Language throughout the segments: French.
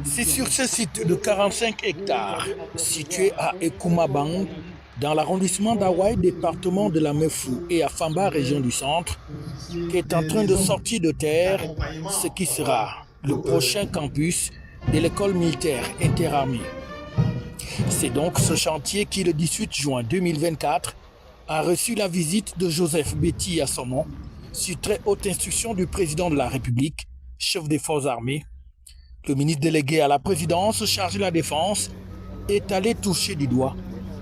C'est sur ce site de 45 hectares, situé à Ekoumabang, dans l'arrondissement d'Hawaï, département de la Mefou et à Famba, région du centre, qu'est en train de sortir de terre ce qui sera le prochain campus de l'école militaire interarmée. C'est donc ce chantier qui, le 18 juin 2024, a reçu la visite de Joseph Betty Assomo, sur très haute instruction du président de la République, chef des forces armées. Le ministre délégué à la présidence chargé de la défense est allé toucher du doigt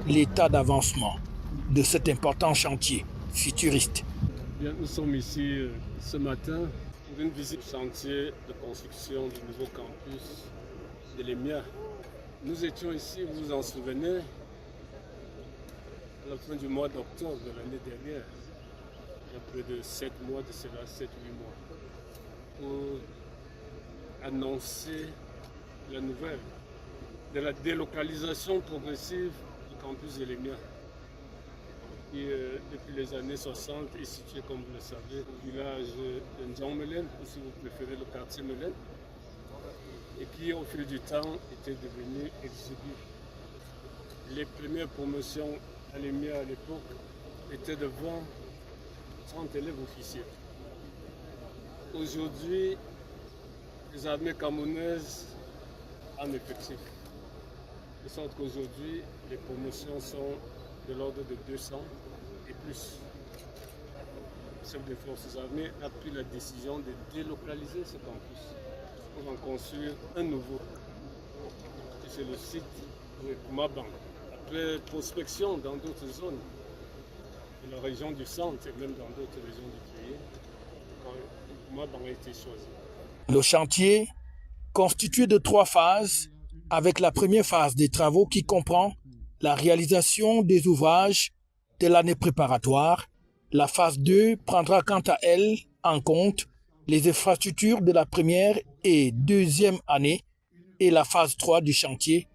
l'état d'avancement de cet important chantier futuriste. Bien, nous sommes ici ce matin pour une visite chantier de construction du nouveau campus de l'EMIA. Nous étions ici, vous vous en souvenez, à la fin du mois d'octobre de l'année dernière, il y a près de 7 mois, de cela 7-8 mois, pour annoncer la nouvelle de la délocalisation progressive du campus de l'EMIA, qui depuis les années 60 est situé, comme vous le savez, au village de Ndjangmelen, ou si vous préférez le quartier Melen, et qui au fil du temps était devenu exigu. Les premières promotions à l'EMIA à l'époque étaient de 20-30 élèves officiers. Aujourd'hui, les armées camerounaises en effectif. De sorte qu'aujourd'hui, les promotions sont de l'ordre de 200 et plus. Le chef des forces armées a pris la décision de délocaliser ce campus pour en construire un nouveau. Et c'est le site de Ekoumabang. Après prospection dans d'autres zones de la région du centre et même dans d'autres régions du pays, Ekoumabang a été choisi. Le chantier, constitué de 3 phases, avec la première phase des travaux qui comprend la réalisation des ouvrages de l'année préparatoire. La phase 2 prendra quant à elle en compte les infrastructures de la première et deuxième année, et la phase 3 du chantier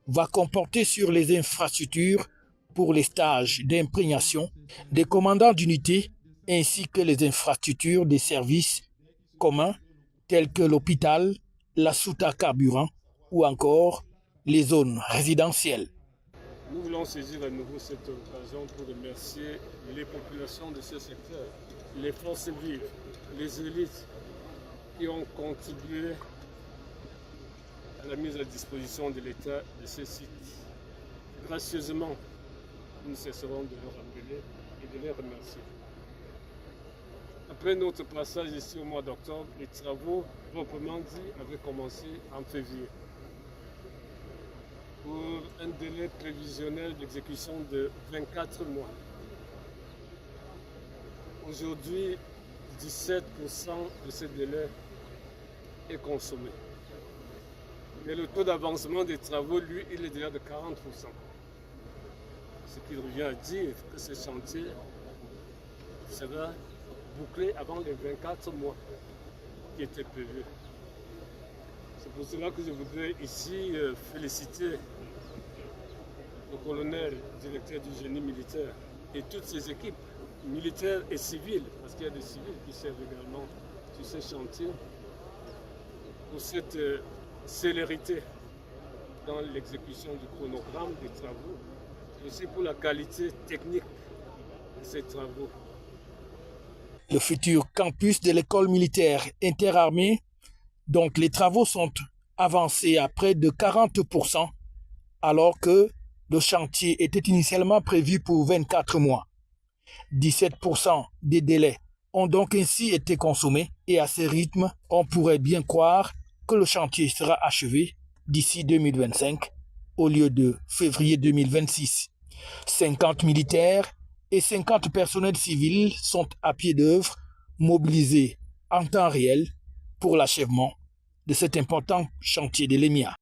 va comporter sur les infrastructures pour les stages d'imprégnation des commandants d'unités ainsi que les infrastructures des services communs tels que l'hôpital, la soute à carburant ou encore les zones résidentielles. Nous voulons saisir à nouveau cette occasion pour remercier les populations de ce secteur, les forces vives, les élites qui ont contribué à la mise à disposition de l'État de ce site. Gracieusement, nous ne cesserons de leur rappeler et de les remercier. Après notre passage ici au mois d'octobre, les travaux, proprement dit, avaient commencé en février, pour un délai prévisionnel d'exécution de 24 mois. Aujourd'hui, 17% de ce délai est consommé. Mais le taux d'avancement des travaux, lui, il est déjà de 40%. Ce qui revient à dire que ce chantier sera bouclé avant les 24 mois qui étaient prévus. C'est pour cela que je voudrais ici féliciter le colonel, directeur du génie militaire, et toutes ses équipes, militaires et civiles, parce qu'il y a des civils qui servent également sur ces chantiers, pour cette célérité dans l'exécution du chronogramme des travaux, et aussi pour la qualité technique de ces travaux. Le futur campus de l'école militaire interarmée, donc les travaux sont avancés à près de 40%, alors que le chantier était initialement prévu pour 24 mois. 17% des délais ont donc ainsi été consommés et à ce rythme, on pourrait bien croire que le chantier sera achevé d'ici 2025 au lieu de février 2026. 50 militaires et 50 personnels civils sont à pied d'œuvre, mobilisés en temps réel pour l'achèvement de cet important chantier de l'EMIA.